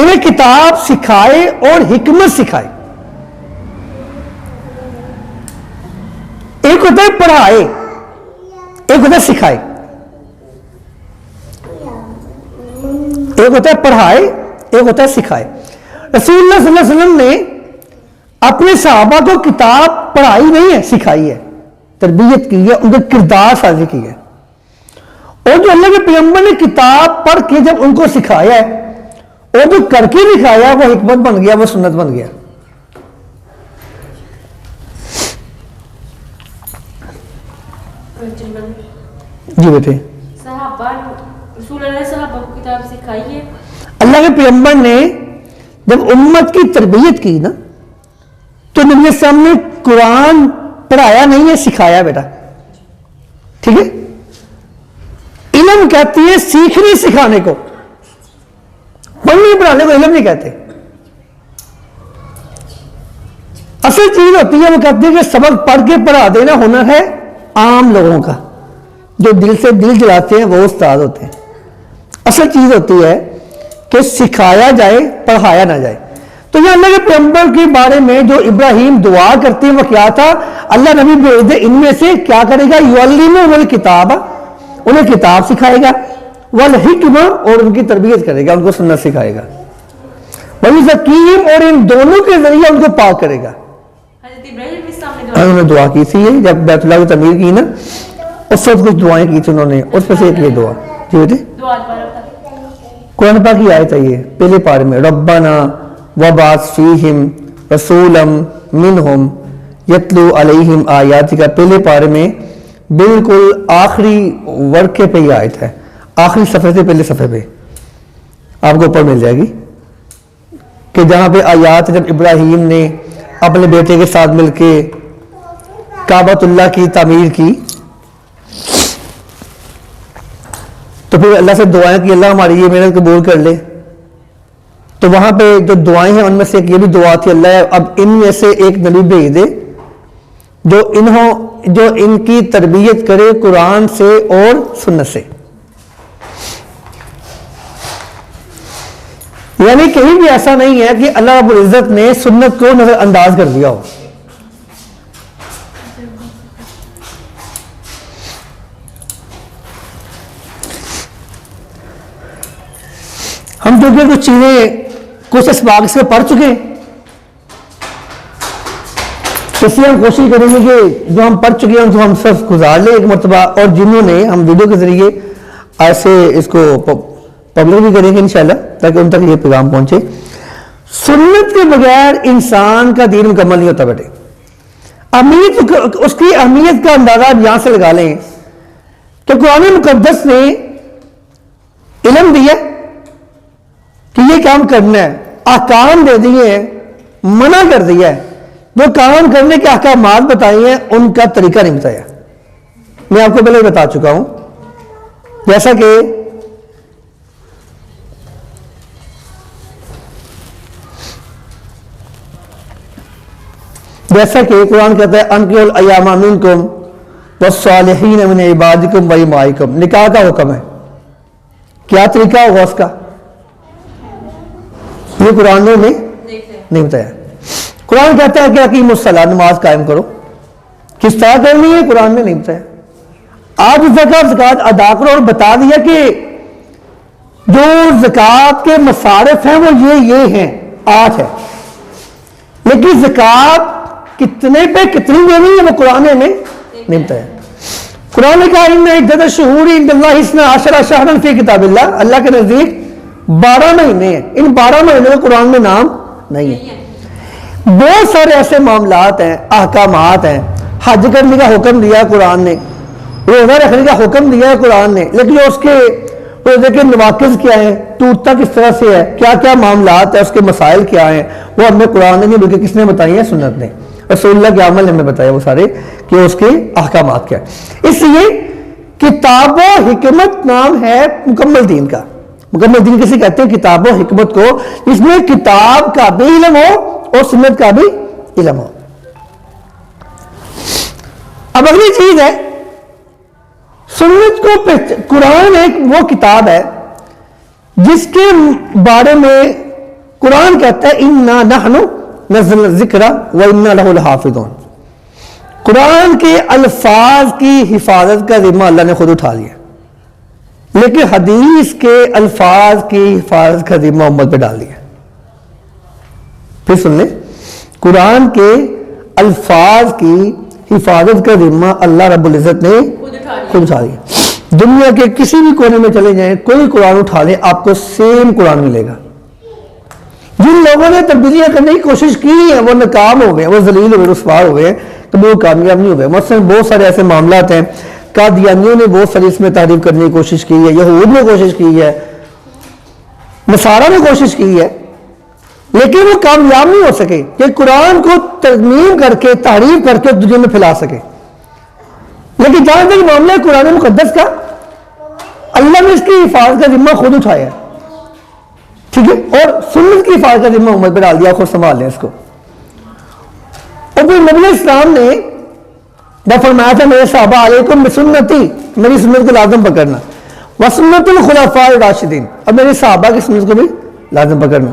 انہیں کتاب سکھائے اور حکمت سکھائے. ایک ہوتا ہے پڑھائے، ایک ہوتا ہے سکھائے. ایک ہوتا ہے پڑھائے، ایک ہوتا ہے سکھائے. رسول اللہ صلی اللہ علیہ وسلم نے اپنے صحابہ کو کتاب پڑھائی نہیں ہے، سکھائی ہے، تربیت کی ہے، ان کا کردار سازی کی ہے. اور جو اللہ کے پیغمبر نے کتاب پڑھ کے جب ان کو سکھایا ہے اور جو کر کے دکھایا وہ حکمت بن گیا، وہ سنت بن گیا. جی بیٹے. رسول اللہ صحابہ کو کتاب سکھائی ہے. اللہ کے پیغمبر نے جب امت کی تربیت کی نا تو نبی السلام نے قرآن پڑھایا نہیں ہے، سکھایا بیٹا. ٹھیک ہے. علم کہتی ہے سیکھنے سکھانے کو، پڑھنے پڑھانے کو علم نہیں کہتے. اصل چیز ہوتی ہے وہ کہتے ہیں کہ سبق پڑھ کے پڑھا دینا ہنر ہے عام لوگوں کا، جو دل سے دل جلاتے ہیں وہ استاد ہوتے ہیں. اصل چیز ہوتی ہے کہ سکھایا جائے، پڑھایا نہ جائے. تو یہ اللہ کے پیغمبر کے بارے میں جو ابراہیم دعا کرتے ہیں وہ کیا تھا؟ اللہ نبی بھیج دے، ان میں سے کیا کرے گا؟ یعلمہم الکتاب، انہیں کتاب سکھائے گا، والحکمہ، اور ان کی تربیت کرے گا، ان کو سنت سکھائے گا، ویزکیہم، اور ان دونوں کے ذریعے ان کو پاک کرے گا. حضرت ابراہیم علیہ السلام نے انہوں نے دعا کی تھی جب بیت اللہ کی تعمیر کی نا، اس وقت کچھ دعائیں کی تھی انہوں نے، اس میں سے ایک یہ دعا. جی بیٹے. دعا پڑھا. قرآن پاک کی آیت ہے یہ پہلے پارے میں، ربنا وبعث فیہم رسولا منہم یتلو علیہم آیاتک، پہلے پارے میں بالکل آخری ورقے پہ یہ آیت ہے، آخری صفحے سے پہلے صفحے پہ آپ کو اوپر مل جائے گی، کہ جہاں پہ آیات جب ابراہیم نے اپنے بیٹے کے ساتھ مل کے کعبۃ اللہ کی تعمیر کی تو پھر اللہ سے دعائیں کہ اللہ ہماری یہ محنت قبول کر لے. تو وہاں پہ جو دعائیں ہیں ان میں سے ایک یہ بھی دعا تھی، اللہ اب ان میں سے ایک نبی بھیج دے جو ان کی تربیت کرے قرآن سے اور سنت سے. یعنی کہیں بھی ایسا نہیں ہے کہ اللہ رب العزت نے سنت کو نظر انداز کر دیا ہو. ہم کیونکہ کچھ چیزیں کچھ اسباق سے پڑھ چکے ہیں، اس لیے ہم کوشش کریں گے کہ جو ہم پڑھ چکے ہیں ان کو ہم صرف گزار لیں ایک مرتبہ، اور جنہوں نے ہم ویڈیو کے ذریعے ایسے اس کو پبلک بھی کریں گے انشاءاللہ تاکہ ان تک یہ پیغام پہنچے. سنت کے بغیر انسان کا دین مکمل نہیں ہوتا بیٹے. اس کی اہمیت کا اندازہ آپ یہاں سے لگا لیں کہ قرآن مقدس نے علم دیا کہ یہ کام کرنا ہے، احکام دے دیے ہیں، منع کر دیا ہے، جو کام کرنے کے احکامات بتائے ہیں ان کا طریقہ نہیں بتایا. میں آپ کو پہلے بتا چکا ہوں، جیسا کہ قرآن کہتا ہے انکحوا الایام منکم والصالحین من عبادکم وامائکم. نکاح کا حکم ہے، کیا طریقہ ہوگا اس کا؟ یہ قرآن نے نہیں بتایا. قرآن کہتا ہے کہ اقیموا الصلاۃ، نماز قائم کرو، کس طرح کرنی ہے قرآن نے نہیں بتایا. آپ زکوٰۃ ادا کرو، اور بتا دیا کہ جو زکوٰۃ کے مصارف ہیں وہ یہ ہیں، 8 ہے، لیکن زکوٰۃ کتنے پہ کتنی دینی ہے وہ قرآن نے نہیں بتایا. قرآن نے کہا ان عدت الشہور عند اللہ 12 شہرا فی کتاب اللہ، اللہ کے نزدیک 12 مہینے ہیں، ان 12 مہینوں کا قرآن میں نام نہیں ہے. بہت سارے ایسے معاملات ہیں، احکامات ہیں. حج کرنے کا حکم دیا قرآن نے، روزہ رکھنے کا حکم دیا قرآن نے، لیکن اس کے روزے کے نواقض کیا ہیں، ٹوٹتا کس طرح سے ہے، کیا کیا معاملات ہیں، اس کے مسائل کیا ہیں، وہ ہمیں قرآن نے نہیں بلکہ کس نے بتائی ہیں؟ سنت نے. رسول اللہ کے عمل نے ہمیں بتایا وہ سارے کہ اس کے احکامات کیا ہے. اس لیے کتاب و حکمت نام ہے مکمل دین کا. مکمل دین کسے کہتے ہیں؟ کتاب و حکمت کو، جس میں کتاب کا بھی علم ہو اور سنت کا بھی علم ہو. اب اگلی چیز ہے سنت کو. قرآن ایک وہ کتاب ہے جس کے بارے میں قرآن کہتا ہے اِنَّا نَحْنُ نَزَّلْنَا الذِّكْرَ وَإِنَّا لَهُ لَحَافِظُونَ. قرآن کے الفاظ کی حفاظت کا ذمہ اللہ نے خود اٹھا لیا، لیکن حدیث کے الفاظ کی حفاظت کا ذمہ امت پہ ڈال دیا. پھر سن لیں، قرآن کے الفاظ کی حفاظت کا ذمہ اللہ رب العزت نے خود اٹھا لیا. دنیا کے کسی بھی کونے میں چلے جائیں، کوئی قرآن اٹھا لیں، آپ کو سیم قرآن ملے گا. جن لوگوں نے تبدیلیاں کرنے کی کوشش کی ہیں وہ ناکام ہو گئے، وہ ذلیل ہو گئے، رسوا ہو گئے، کبھی وہ کامیاب نہیں ہو گئے. مثلا بہت سارے ایسے معاملات ہیں، قادیانیوں نے بہت ساری اس میں تعریف کرنے کی کوشش کی ہے، یہود نے کوشش کی ہے، نصارہ نے کوشش کی ہے، لیکن وہ کامیاب نہیں ہو سکے کہ قرآن کو ترمیم کر کے تحریف کر کے دنیا میں پھیلا سکے. لیکن جہاں تک معاملہ ہے قرآن مقدس کا، اللہ نے اس کی حفاظت کا ذمہ خود اٹھایا ہے، ٹھیک ہے، اور سنت کی حفاظت کا ذمہ امت پہ ڈال دیا، خود سنبھال لیں اس کو. اور پھر نبی اسلام نے جب فرمایا تھا میرے صحابہ علیکم بسنتی، میری سنت کو لازم پکڑنا، وسنت الخلفاء الراشدین، اور میرے صحابہ کی سنت کو بھی لازم پکڑنا.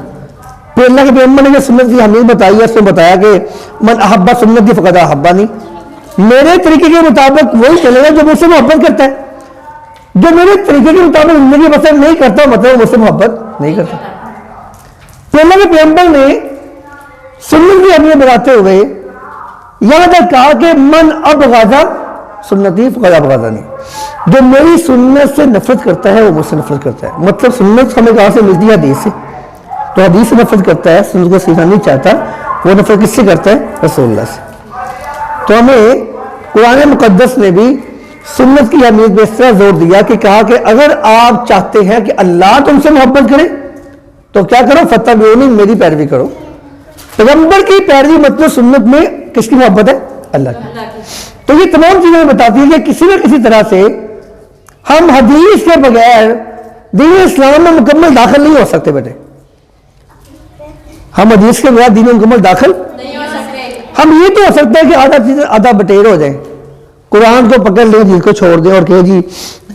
پھر اللہ کے پیغمبر نے جو سنت کی اہمیت بتائی ہے، اس میں بتایا کہ من احب سنتی فقد احبانی، میرے طریقے کے مطابق وہی چلے گا جو مجھ سے محبت کرتا ہے. جو میرے طریقے کے مطابق زندگی بسر نہیں کرتا مطلب مجھ سے محبت نہیں کرتا. تو اللہ کے پیغمبر نے سنت کی اہمیت بتاتے ہوئے یہاں تک کہا کہ من ابغض سنتی فقد ابغضنی، جو میری سنت سے نفرت کرتا ہے وہ مجھ سے نفرت کرتا ہے. مطلب سنت ہمیں کہاں سے ملتی ہے؟ حدیث سے. تو حدیث سے نفرت کرتا ہے، سنت کو سیکھنا نہیں چاہتا، وہ نفرت کس سے کرتا ہے؟ رسول اللہ سے. تو ہمیں قرآن مقدس نے بھی سنت کی اہمیت پہ اس طرح زور دیا کہ کہا کہ اگر آپ چاہتے ہیں کہ اللہ تم سے محبت کرے تو کیا کرو؟ فتبعونی، میری پیروی کرو. پیغمبر کی پیروی مطلب سنت میں کس کی محبت ہے؟ اللہ کی. تو یہ تمام چیزیں بتاتی ہیں کہ کسی نہ کسی طرح سے ہم حدیث کے بغیر دین اسلام میں مکمل داخل نہیں ہو سکتے. بیٹے ہم حدیث کے بغیر دین میں مکمل داخل نہیں ہو سکتے. ہم یہ تو ہو سکتا ہے کہ آدھا بٹیر ہو جائیں، قرآن کو پکڑ لیں، حدیث کو چھوڑ دیں اور کہ جی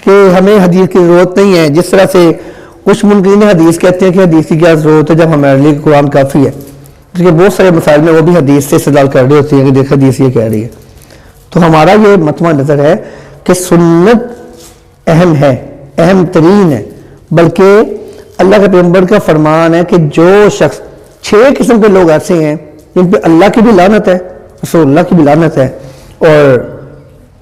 کہ ہمیں حدیث کی ضرورت نہیں ہے. جس طرح سے کچھ منکرین حدیث کہتے ہیں کہ حدیث کی کیا ضرورت ہے جب ہمارے لیے قرآن کافی ہے. کیونکہ بہت سارے مسائل میں وہ بھی حدیث سے استدلال کر رہے ہوتے ہیں کہ دیکھ حدیث یہ کہہ رہی ہے. تو ہمارا یہ مطمع نظر ہے کہ سنت اہم ہے، اہم ترین ہے. بلکہ اللہ کے پیغمبر کا فرمان ہے کہ جو شخص 6 قسم کے لوگ ایسے ہیں جن پہ اللہ کی بھی لعنت ہے، رسول اللہ کی بھی لعنت ہے اور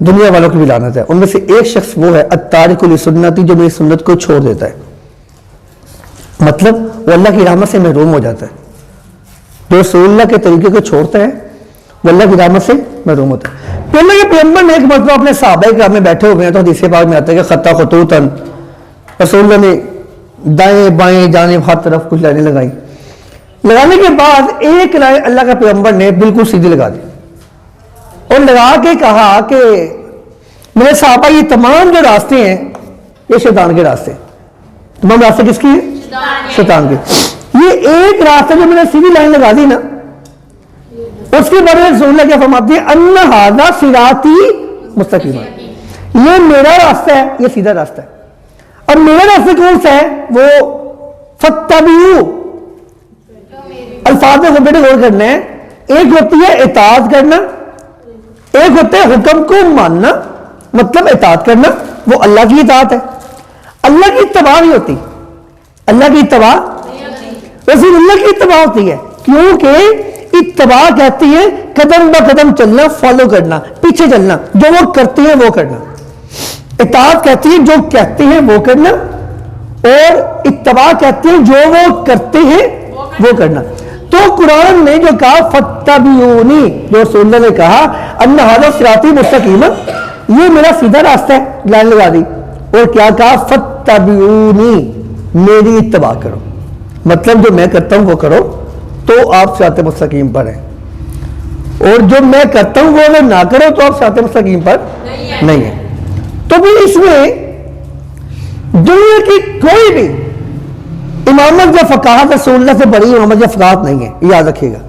دنیا والوں کی بھی لعنت ہے، ان میں سے ایک شخص وہ ہے التارک لسنتی، جو میری سنت کو چھوڑ دیتا ہے. مطلب وہ اللہ کی رحمت سے محروم ہو جاتا ہے. جو رسول اللہ کے طریقے کو چھوڑتا ہے وہ اللہ کی رحمت سے محروم ہوتا ہے. تو اللہ کے پیغمبر نے ایک مرتبہ اپنے صحابہ کرام میں بیٹھے ہوئے ہیں تو حدیث پاک میں آتا ہے کہ خطا خطوطاً، رسول اللہ نے دائیں بائیں جانب ہر طرف کچھ لائنیں لگائی. لگانے کے بعد ایک لائن اللہ کا پیغمبر نے بالکل سیدھی لگا دی اور لگا کے کہا کہ میرے صحابہ یہ تمام جو راستے ہیں یہ شیطان کے راستے. تمام راستے کس کی ہیں؟ شیطان کے. یہ ایک راستہ جو میں نے سیدھی لائن لگا دی نا، اس کے بارے میں رسول اللہ کیا فرماتے ہیں؟ ان ھذا صراطی مستقیم، یہ میرا راستہ ہے، یہ سیدھا راستہ ہے. اور میرا راستہ کون سا ہے؟ وہ فتبعوا. الفاظ میں بیٹے غور کرنا ہے. ایک ہوتی ہے اطاعت کرنا، ایک ہوتا ہے حکم کو ماننا. مطلب اطاعت کرنا وہ اللہ کی اطاعت ہے، اللہ کی اتباع نہیں ہوتی. اللہ کی اتباع رسول اللہ کی اتباع ہوتی ہے، کیونکہ اتباع کہتی ہے قدم با قدم چلنا، فالو کرنا، پیچھے چلنا، جو وہ کرتے ہیں وہ کرنا. اطاعت کہتی ہے جو کہتے ہیں وہ کرنا، اور اتباع کہتی ہے جو وہ کرتے ہیں وہ کرنا. تو قرآن نے جو کہا فتبعونی، جو رسول اللہ نے کہا ان ھذا صراطی مستقیم، یہ میرا سیدھا راستہ ہے، لائن لگا دی. اور کیا کہا؟ فتبعونی، میری اتباع کرو. مطلب جو میں کرتا ہوں وہ کرو تو آپ صراط مستقیم پر ہیں، اور جو میں کرتا ہوں وہ اگر نہ کرو تو آپ صراط مستقیم پر نہیں ہیں. تو بھی اس میں دنیا کی کوئی بھی امامت یا فقاہت رسول اللہ سے بڑی امامت یا فقاہت نہیں ہے، یاد رکھیے گا.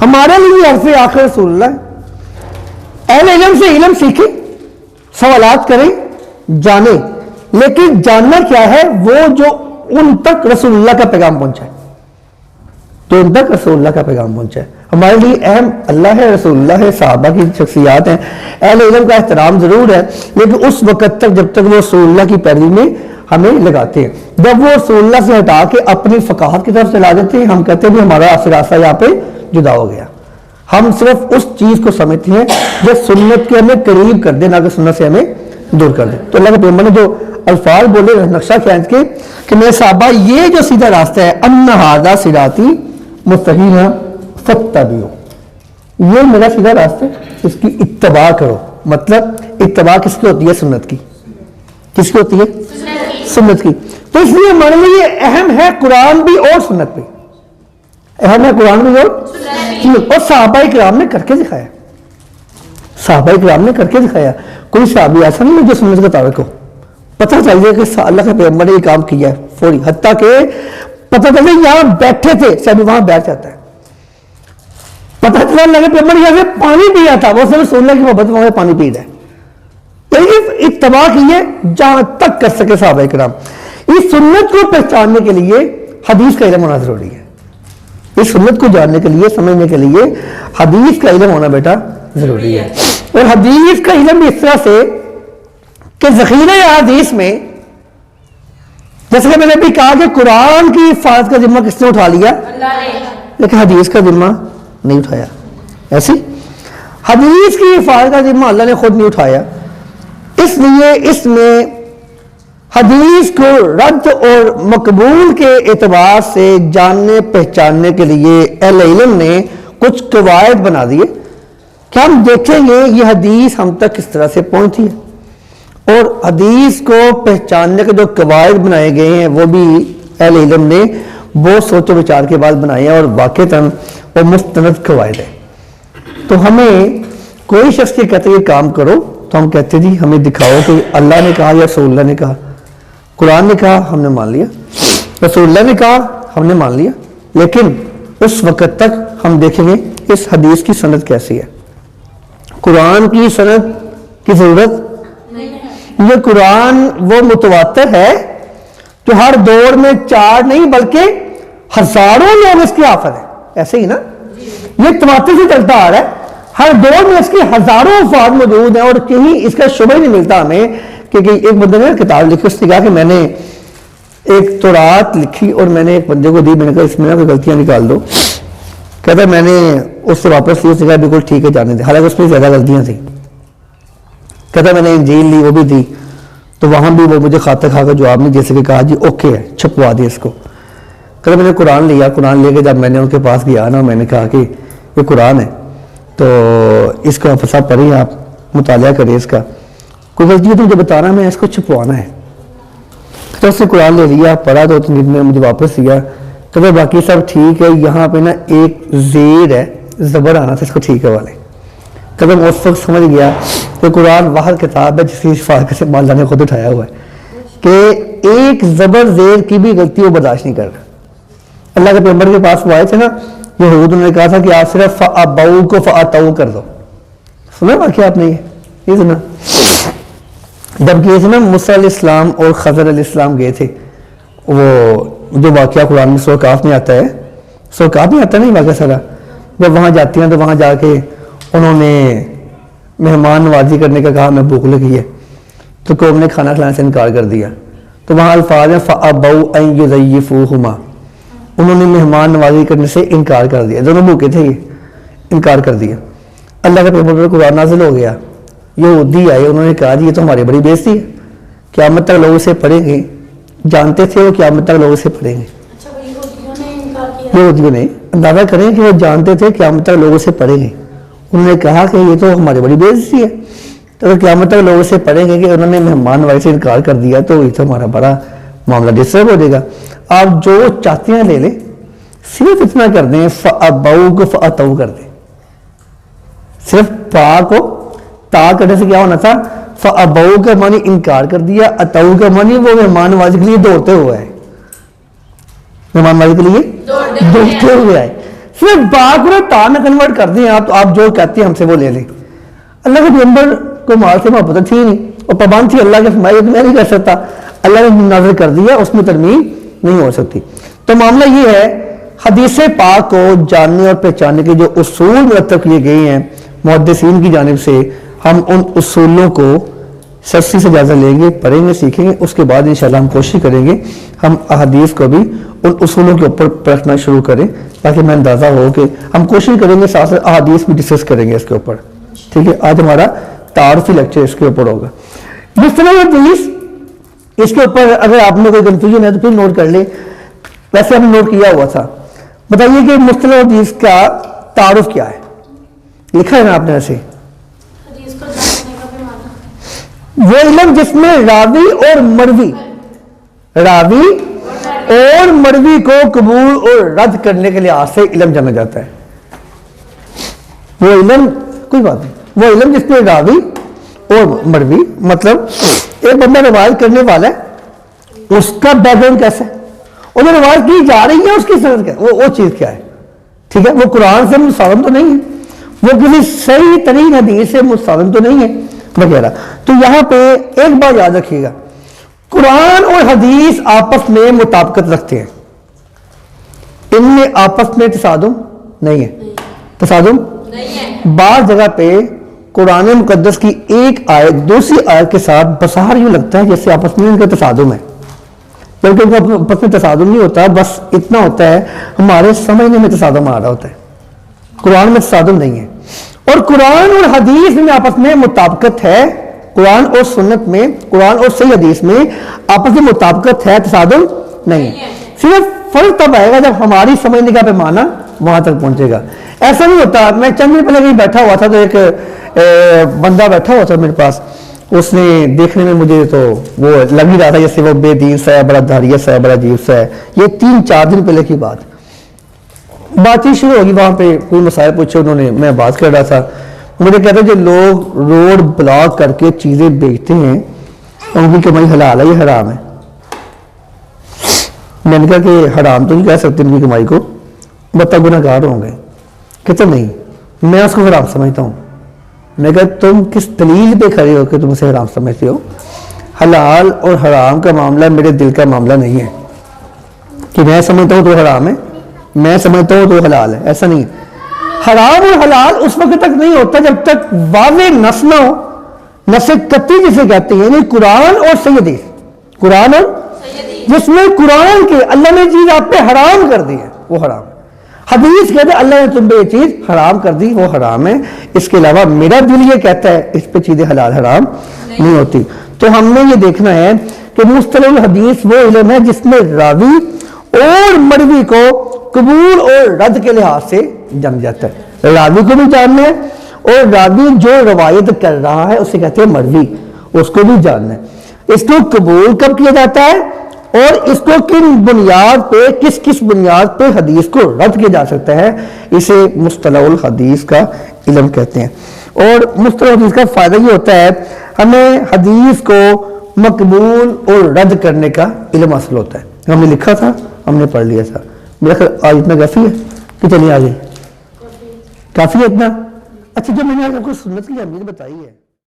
ہمارے لیے حرف آخر رسول اللہ ہے. اہل علم سے علم سیکھیں، سوالات کریں، جانیں، لیکن جاننا کیا ہے؟ وہ جو ان تک رسول اللہ کا پیغام پہنچا ہے. کہ ان تک رسول اللہ کا پیغام پہنچا ہے. ہمارے لیے اہم اللہ ہے، رسول اللہ ہے، صحابہ کی شخصیات ہیں. اہل علم کا احترام ضرور ہے، لیکن اس وقت تک جب تک وہ رسول اللہ کی پیروی میں ہمیں لگاتے ہیں. جب وہ رسول اللہ سے ہٹا کے اپنی فقاہت کی طرف چلا دیتے ہیں، ہم کہتے ہیں کہ ہمارا راستہ یہاں پہ جدا ہو گیا. ہم صرف اس چیز کو سمجھتے ہیں جو سنت کے ہمیں قریب کر دے، نہ کہ سنت سے ہمیں دور کر دے. تو اللہ کے پیغمبر نے جو الفاظ بولے نقشہ کھینچ کے کہ میرے صحابہ یہ جو سیدھا راستہ ہے، ان ھذا صراطی مستقیما فاتبعوا، یہ میرا سیدھا راستہ ہے، اس کی اتباع کرو. مطلب اتباع کس کی ہوتی ہے؟ سنت کی. کس کی ہوتی ہے؟ سنت کی. تو اس لیے ہمارے لیے اہم ہے قرآن بھی اور سنت بھی. اہم ہے قرآن بھی اور سنت. اور صحابہ کرام نے کر کے دکھایا. صحابہ کرام نے کر کے دکھایا. کوئی صحابی ایسا نہیں جو سنت کا تابع ہو. پتہ چل جائے کہ اللہ کے پیغمبر نے یہ کام کیا ہے فوری، حتیٰ کہ پتہ چل جائے یہاں بیٹھے تھے صحابی وہاں بیٹھ جاتا ہے. پتہ چلا اللہ کے پیغمبر یہاں سے پانی پیا تھا، وہ صرف رسول اللہ کی محبت میں پانی پی رہا ہے. اتباع کی ہے جہاں تک کر سکے صحابہ کرام. اس سنت کو پہچاننے کے لیے حدیث کا علم ہونا ضروری ہے. اس سنت کو جاننے کے لیے، سمجھنے کے لیے حدیث کا علم ہونا بیٹا ضروری ہے. اور حدیث کا علم اس طرح سے کہ ذخیرہ حدیث میں، جیسے کہ میں نے بھی کہا کہ قرآن کی حفاظت کا ذمہ کس نے اٹھا لیا؟ اللہ نے. لیکن حدیث کا ذمہ نہیں اٹھایا. ایسی حدیث کی حفاظت کا ذمہ اللہ نے خود نہیں اٹھایا. اس لیے اس میں حدیث کو رد اور مقبول کے اعتبار سے جاننے پہچاننے کے لیے اہل علم نے کچھ قواعد بنا دیے کہ ہم دیکھیں گے یہ حدیث ہم تک کس طرح سے پہنچتی ہے. اور حدیث کو پہچاننے کے جو قواعد بنائے گئے ہیں وہ بھی اہل علم نے بہت سوچ و وچار کے بعد بنائے ہیں، اور واقعتاً وہ مستند قواعد ہے. تو ہمیں کوئی شخص کے کہتے یہ کام کرو تو ہم کہتے جی ہمیں دکھاؤ کہ اللہ نے کہا یا رسول اللہ نے کہا. قرآن نے کہا ہم نے مان لیا، رسول اللہ نے کہا ہم نے مان لیا، لیکن اس وقت تک ہم دیکھیں گے اس حدیث کی سند کیسی ہے. قرآن کی سند کی ضرورت یہ قرآن وہ متواتر ہے جو ہر دور میں 4 نہیں بلکہ ہزاروں لوگ اس کی حافظ ہیں. ایسے ہی نا، یہ تواتر سے چلتا آ رہا ہے. ہر دور میں اس کے ہزاروں افراد موجود ہیں اور کہیں اس کا شبہ ہی نہیں ملتا ہمیں. کہ ایک بندے نے کتاب لکھی، اس نے کہا کہ میں نے ایک تورات لکھی اور میں نے ایک بندے کو دی، میں نے کہا اس میں نا کوئی غلطیاں نکال دو. کہتا میں نے اس سے واپس لی، اس نے کہا بالکل ٹھیک ہے جانے دے، حالانکہ اس میں زیادہ غلطیاں تھیں. کہتا میں نے انجیل لی، وہ بھی دی، تو وہاں بھی وہ مجھے خاطر کھا کر جواب نہیں دے سکے. کہا جی اوکے ہے، چھپوا دیا اس کو. کہتا میں نے قرآن لیا، قرآن لے کے جب میں نے ان کے پاس گیا نا، میں نے کہا کہ یہ قرآن ہے تو اس کو آپ سب پڑھیں، آپ مطالعہ کریں اس کا، کوئی غلطی ہے تو مجھے بتانا، میں اس کو چھپوانا ہے. تو اس نے قرآن لے لیا، پڑھا 2-3 دن میں مجھے واپس دیا. تو وہ باقی سب ٹھیک ہے، یہاں پہ نا ایک زیر ہے، زبر آنا تھا، اس کو ٹھیک ہے والے. کبھی میں اس وقت سمجھ گیا کہ قرآن واحد کتاب ہے جس کی حفاظت سے اللہ نے خود اٹھایا ہوا ہے کہ ایک زبر زیر کی بھی غلطی وہ برداشت نہیں کر رہا. اللہ کے پیغمبر کے پاس وہ آئے تھے نا یہود، انہوں نے کہا تھا کہ آپ صرف فَأَبَوْا کو فَأَتَوْا کر دو. سنا واقعہ آپ نے یہ سنا؟ جب گئے تھے نا موسیٰ علیہ السلام اور خضر علیہ السلام گئے تھے، وہ جو واقعہ قرآن میں سورہ کہف میں آتا ہے، سورہ کہف میں آتا ہے نہیں واقعہ سارا، جب وہاں جاتی ہیں تو وہاں جا کے انہوں نے مہمان نوازی کرنے کا کہا، میں بھوک لگی ہے، تو قوم نے کھانا کھلانے سے انکار کر دیا. تو وہاں الفاظ ہیں فَأَبَوْا أَن يُضَيِّفُوهُمَا، انہوں نے مہمان نوازی کرنے سے انکار کر دیا. دونوں بھوکے تھے، یہ انکار کر دیا. اللہ کے پیغمبر پر قرآن نازل ہو گیا. یہودی آئے، انہوں نے کہا جی یہ تو ہماری بڑی بےزتی ہے، قیامت تک لوگ اسے پڑھیں گے. جانتے تھے وہ قیامت تک لوگ اسے پڑھیں گے. یہودیوں نے اندازہ کریں کہ وہ جانتے تھے قیامت تک لوگ اسے پڑھیں گے. انہوں نے کہا کہ یہ تو ہماری بڑی بےزتی ہے، تو اگر قیامت تک لوگ اسے پڑھیں گے کہ انہوں نے مہمان نوازی سے انکار کر دیا تو یہ تو ہمارا بڑا معاملہ ڈسٹرب ہو جائے گا. آپ جو چاہتے ہیں لے لیں، صرف اتنا کر دیں فَأَبَوْا کو فَأَتَوْا کر دیں. صرف پا کو تا کرنے سے کیا ہونا تھا؟ فَأَبَوْا کا معنی انکار کر دیا، اتَوْا کا معنی وہ مہمان نوازی کے لیے دوڑتے ہوئے آئے، مہمان نوازی کے لیے دوڑتے ہوئے آئے. صرف با کو تا میں کنورٹ کر دیں آپ، تو آپ جو کہتے ہیں ہم سے وہ لے لیں. اللہ کے پیغمبر کو مال سے محبت تھی نہیں اور پابند تھی اللہ کے فرمائے کہ میں نہیں کر سکتا، اللہ نے نازل کر دیا، اس میں ترمیم نہیں ہو سکتی. تو معاملہ یہ ہے حدیث پاک کو جاننے اور پہچاننے کے جو اصول مرتب کیے گئے ہیں محدثین کی جانب سے، ہم ان اصولوں کو سرسری سے جائزہ لیں گے، پڑھیں گے، سیکھیں گے، اس کے بعد انشاءاللہ ہم کوشش کریں گے ہم احادیث کو بھی ان اصولوں کے اوپر پرکھنا شروع کریں، تاکہ ہمیں اندازہ ہو کہ ہم کوشش کریں گے ساتھ ساتھ احادیث بھی ڈسکس کریں گے اس کے اوپر. ٹھیک ہے، آج ہمارا تعارفی لیکچر اس کے اوپر ہوگا. مصطلح الحدیث، اس کے اوپر اگر آپ میں کوئی کنفیوژن ہے تو پھر نوٹ کر لیں، ویسے ہم نے نوٹ کیا ہوا تھا. بتائیے کہ مصطلح الحدیث کا تعارف کیا ہے؟ لکھا ہے نا آپ نے ایسے؟ حدیث کو جاننے کا پیمانہ، وہ علم جس میں راوی اور مروی کو قبول اور رد کرنے کے لحاظ سے علم جانا جاتا ہے. وہ علم، کوئی بات نہیں، وہ علم جس میں راوی اور مروی، مطلب ایک بندہ روایت کرنے والا ہے، اس کا بیک گراؤنڈ کیسا ہے، اور جو روایت کی جا رہی ہے اس کی سند کیا ہے، وہ چیز کیا ہے. ٹھیک ہے، وہ قرآن سے مستعلم تو نہیں ہے، وہ کسی صحیح ترین حدیث سے مستعلم تو نہیں ہے وغیرہ. تو یہاں پہ ایک بات یاد رکھیے گا، قرآن اور حدیث آپس میں مطابقت رکھتے ہیں، ان میں آپس میں تصادم نہیں ہے. تصادم نہیں ہے. بعض جگہ پہ قرآن مقدس کی ایک آیت دوسری آیت کے ساتھ بظاہر یوں لگتا ہے جیسے آپس میں ان کا تصادم ہے، بلکہ آپس میں تصادم نہیں ہوتا، بس اتنا ہوتا ہے ہمارے سمجھنے میں تصادم آ رہا ہوتا ہے، قرآن میں تصادم نہیں ہے. اور قرآن اور حدیث میں آپس میں مطابقت ہے، قرآن اور سنت میں، قرآن اور صحیح حدیث میں آپس میں مطابقت ہے، تصادم نہیں ہے. صرف فرق تب آئے گا جب ہماری سمجھنے کا پیمانہ وہاں تک پہنچے گا. ایسا نہیں ہوتا. میں چند دن پہلے کہیں بیٹھا ہوا تھا تو ایک بندہ بیٹھا ہوا تھا میرے پاس، اس نے دیکھنے میں مجھے تو وہ لگ ہی رہا تھا جیسے وہ بے دین سا ہے، بڑا دھاریہ سا ہے، بڑا عجیب سا ہے. یہ 3-4 دن پہلے کی بات چیت شروع ہوگی، وہاں پہ کوئی مسائل پوچھے انہوں نے، میں بات کر رہا تھا. مجھے کہتے ہیں جو لوگ روڈ بلاک کر کے چیزیں بیچتے ہیں ان کی کمائی حلال ہے یا حرام ہے؟ میں نے کہا کہ حرام تو نہیں کہہ سکتے ان کی کمائی کو، بتا گناہ گار ہوں گے. کہتے نہیں، میں اس کو حرام سمجھتا ہوں. میں کہا تم کس دلیل پہ کھڑے ہو کہ تم اسے حرام سمجھتے ہو؟ حلال اور حرام کا معاملہ میرے دل کا معاملہ نہیں ہے کہ میں سمجھتا ہوں تو حرام ہے، میں سمجھتا ہوں تو حلال ہے، ایسا نہیں ہے. حرام اور حلال اس وقت تک نہیں ہوتا جب تک واضح نص نہ ہو، نص قطعی جسے کہتے ہیں، یعنی قرآن اور صحیح حدیث، قرآن اور جس میں قرآن کے اللہ نے چیز آپ پہ حرام کر دی ہے وہ حرام ہے، حدیث کہتے ہیں اللہ نے تم پہ یہ چیز حرام کر دی وہ حرام ہے. اس کے علاوہ میرا دل یہ کہتا ہے اس پہ چیزیں حلال حرام نہیں ہوتی. تو ہم نے یہ دیکھنا ہے کہ مصطلح الحدیث وہ علم ہے جس میں راوی اور مروی کو قبول اور رد کے لحاظ سے جان جاتا ہے. راوی کو بھی جاننا ہے اور راوی جو روایت کر رہا ہے اسے کہتے ہیں مروی، اس کو بھی جاننا ہے. اس کو قبول کب کیا جاتا ہے اور اس کو کن بنیاد پہ، کس کس بنیاد پہ حدیث کو رد کیا جا سکتا ہے، اسے مصطلح الحدیث کا علم کہتے ہیں. اور مصطلح الحدیث کا فائدہ یہ ہوتا ہے ہمیں حدیث کو مقبول اور رد کرنے کا علم حاصل ہوتا ہے. ہم نے لکھا تھا، ہم نے پڑھ لیا تھا. میرا خیال آج اتنا کافی ہے کہ چلیے آگے. کافی ہے اتنا؟ اچھا، جو میں نے آپ کو سنت کی اہمیت بتائی ہے